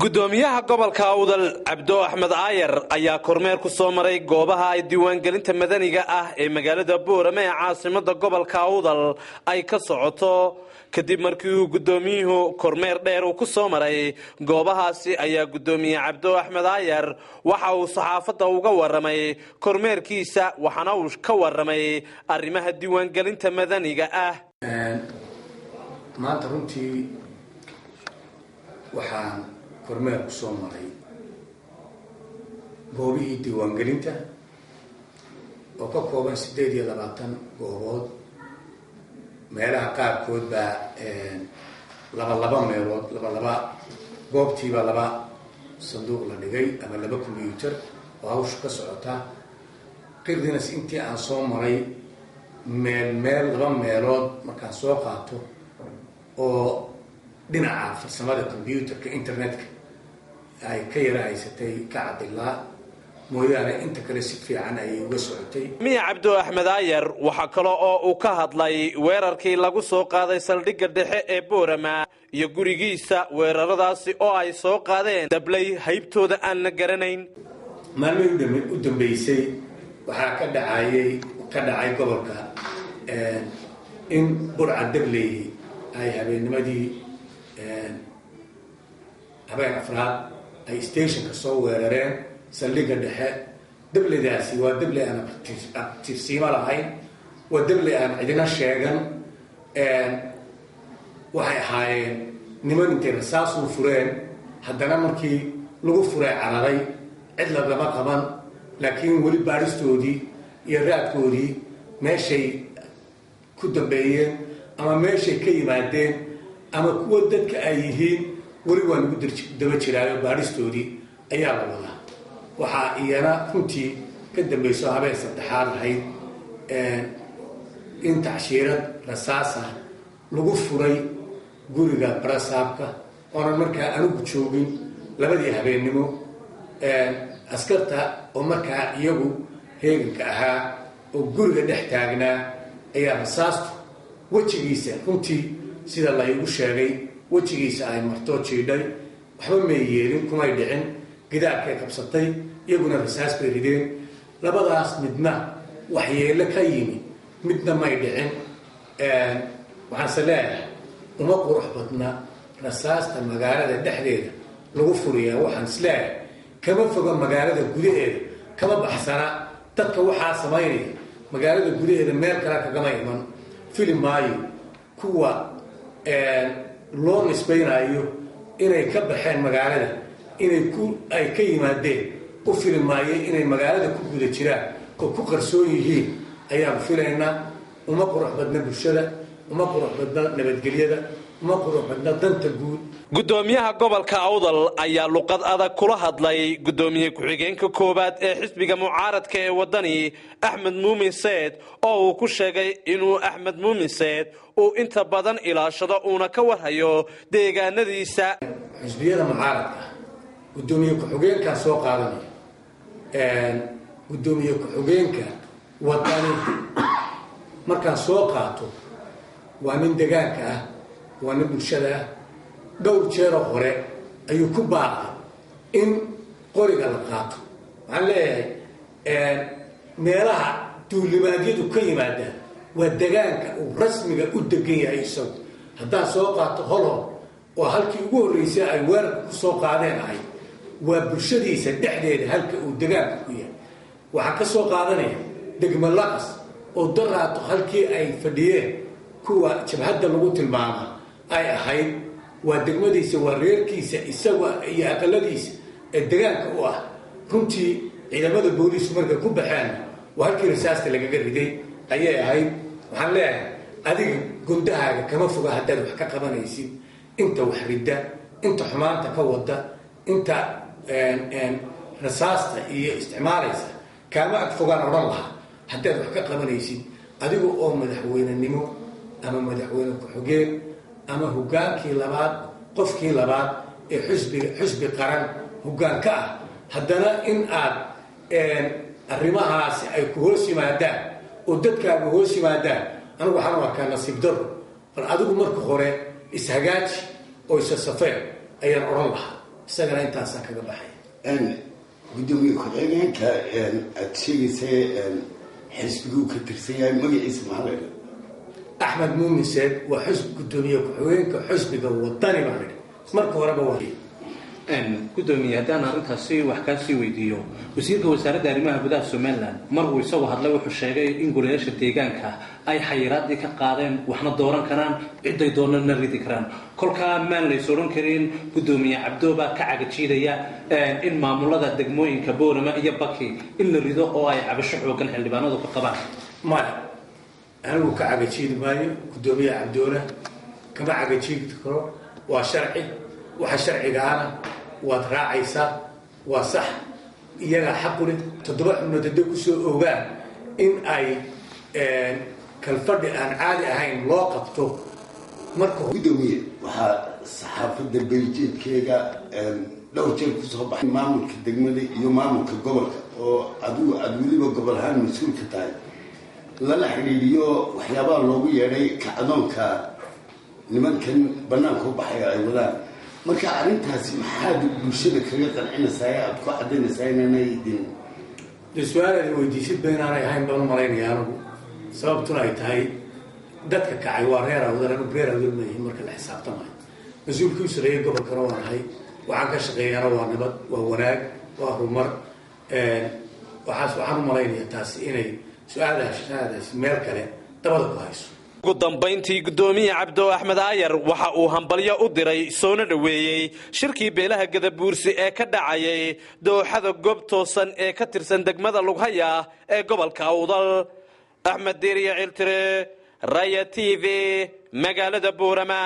gudoomiyaha gobolka Awdal Cabdo Axmed Aayar ayaa kormeer ku soo maray goobaha ay diiwaangelinta madaniga ah ee magaalada Boorama ee caasimadda gobolka Awdal ay ka socoto kadib markii uu gudoomiyuhu kormeer dheer uu ku soo maray goobahaasi ayaa gudoomiye Cabdo Axmed Aayar waxa uu saxaafadda uga waramay kormeerkiisa waxana uu ka waramay arrimaha diiwaangelinta madaniga ah maanta runtii waxaan kormeer ku soo maray goobihii diiwaangelinta oo ka kooban 28 goobood meelaha qaarkood baa laba meelood laba goobtiiba laba sanduuq la dhigay ama laba computer oo hawsha ka socota qirdinaas intii aan soo maray meel laba meelood markaan soo qaato oo dhinaca farsamada computerka internetka ay ka yaraysatay ka cadilaa mooyaane inta kale si fiican ay uga socotay miya Cabdo Axmed Aayar waxa kale oo uu ka hadlay weerarkii lagu soo qaaday saldhigga dhexe ee Boorama iyo gurigiisa weeraradaasi oo ay soo qaadeen dablay haybtooda aan la garanayn maalmihii u dambeysay waxaa ka dhacay gobolka in burca dablay ay habeennimadii habeen afraad ay stationka soo weerareen saldhigga dhexe dabladaasi waa dable aan tirsiimo lahayn waa dable aan cidina sheegan waxay ahaayeen niman intay rasaas u fureen haddana markii lagu furay cararay cid lagama qaban laakiin weli baadhistoodii iyo raadkoodii meeshay ku dambeeyeen ama meeshay ka yimaadeen ama kuwa dadka ay yihiin weli waa lagu daba jiraayo baadhistoodii ayaa la wadaa waxaa iyana runtii ka dambayso habeen saddexaad ahayd in tacshiirad rasaasa lagu furay guriga barasaabka oonan markaa anigu joogin labadii habeennimo askarta oo markaa iyagu heeganka ahaa oo guriga dhex taagnaa ayaa rasaastu wejigiisa runtii sida la igu sheegay wejigiisa ay martoo jiidhay waxba may yeelin kumay dhicin gidaarkay qabsatay iyaguna rasaas bay rideen labadaas midna waxyeello ka yimi midna may dhicin waxaanse leeyahay uma qurux badna rasaasta magaalada dhexdeeda lagu furiyaa waxaan isleeyahay kama foga magaalada gudaheeda kama baxsana dadka waxaa samaynaya magaalada gudaheeda meel kale kagama iman fili maayo kuwa loo nisbaynayo inay ka baxeen magaalada ay ka yimaadeen u fili maayo inay magaalada ku guda jiraan oo ku qarsoon yihiin ayaan filaynaa uma qurux badna bulshada uma qurux badna nabadgelyada uma qurux badna danta guud gudoomiyaha gobolka Awdal ayaa luqad adag kula hadlay gudoomiye ku-xigeenka koobaad ee xisbiga mucaaradka ee wadani Axmed Muumin Said oo uu ku sheegay inuu Axmed Muumin Said uu inta badan ilaashado una ka warhayo deegaanadiisa xisbiyada mucaaradka gudoomiye ku-xigeenka soo qaadanay gudoomiye ku-xigeenka wadani markaan soo qaato waa nin deegaanka ah waa nin bulshada ah dhowr jeero hore ayuu ku baaqay in qoriga la qaato waxaan leeyahay meelaha duulimaadyadu ka yimaadaan waa deegaanka uu rasmiga u degan yahay isagu haddaan soo qaato holhol oo halkii ugu horreysay ay weerarka ku soo qaadeen ahay waa bulshadiisa dhexdeeda halka uu deegaanka ku yahay waxaa ka soo qaadanaya degmo laqas oo daraato halkii ay fadhiyeen kuwa jabhadda lagu tilmaama ay ahayd waa degmadiisa waa reerkiisa isaga iyo aqaladiisa ee deegaanka u ah runtii ciidamada booliisku markay ku baxeen waa halkii rasaasta lagaga riday ayay ahayd waxaan leeyahay adiga gundahaaga kama foga haddaad wax ka qabanaysid inta wax ridda inta xumaanta ka wada inta rasaasta iyo isticmaalaysa kaama ag fogaan odhan lahaa haddaad wax ka qabanaysid adiga oo madaxweynenimo ama madaxweyne ku-xigeen ama hogaankii labaad qofkii labaad ee xusbi qaran hoggaan ka ah haddana in aad arrimahaasi ay ku hoos yimaadaan oo dadkaaga hoos yimaadaan anigu waxaan u arkaa nasiib daro bal adigu marka hore ishagaaji oo isa safeen ayaan odhan lahaa isagana intaasaan kaga baxay. gudoomiye ku-xigeenka aad sheegaysay xisbiguu ka tirsan yahay magaciisa maxaa la yidhaha? Axmed Muumin Seed waa gudoomiye ku-xigeenka xisbiga wadani baa la yidhi marka horeba waa gudoomiye haddaan arrintaasi wax kaasii weydiiyo wasiirka wasaaradda arrimaha gudaha Somaliland mar uu isagu hadlay wuxuu sheegay in golayaasha deegaanka ay xayiraadii ka qaadeen waxna dooran karaan ciday doonana ridi karaan kolkaa maan la isooran karin gudoomiye Cabdo baa ka cagajiidaya in maamulada degmooyinka Boorama iyo Baki in la rido oo ay cabasho xoogan xildhibaanadu ka qabaan. maya anigu ka cagajiidi maayo gudoomiye Cabdoola kama cagajiidi karo waa sharci waxa sharcigaana waad raacaysaa waa sax iyaga xaq u leh 7 xubnood haday ku soo ogaan in ay kalfadhi aan caadi ahayn loo qabto marka gudoomiye waxaa saxaafadda bayjeedkeega dhowr jeer ku soo baxay maamulka degmada iyo maamulka gobolka oo adigu aad weliba gobol ahaan mas-uulka tahay lala xidhiidhiyo waxyaabaha loogu yeedhay kacdoonka nimankan bannaanka u baxaya ay wadaan marka arrintaasi maxaad bulshada kaga qancinaysaa aad ku caddaynaysaa inaanay idin su-aalaad weydiisid ba inaanay ahayn baan u malaynaya anigu sababtuna ay tahay dadka kacay waa reer awdal anigu reer awdal maayihin marka la xisaabtamayo mas-uulkii u sareeyay gobolkana waan ahay waxaan ka shaqeeyana waa nabad waa wanaag waa horumar waxaan u malaynaya taasi inay su-aalahaas meel kale dabada ku hayso. ugu dambayntii gudoomiye Cabdo Axmed Aayar waxa uu hambalyo u diray soona dhaweeyay shirkii beelaha Gadabuursi ee ka dhacayay dooxada goob toosan ee ka tirsan degmada Lughaya ee gobolka Awdal. Axmed Diiriye Ciltire Raya TV magaalada Boorama.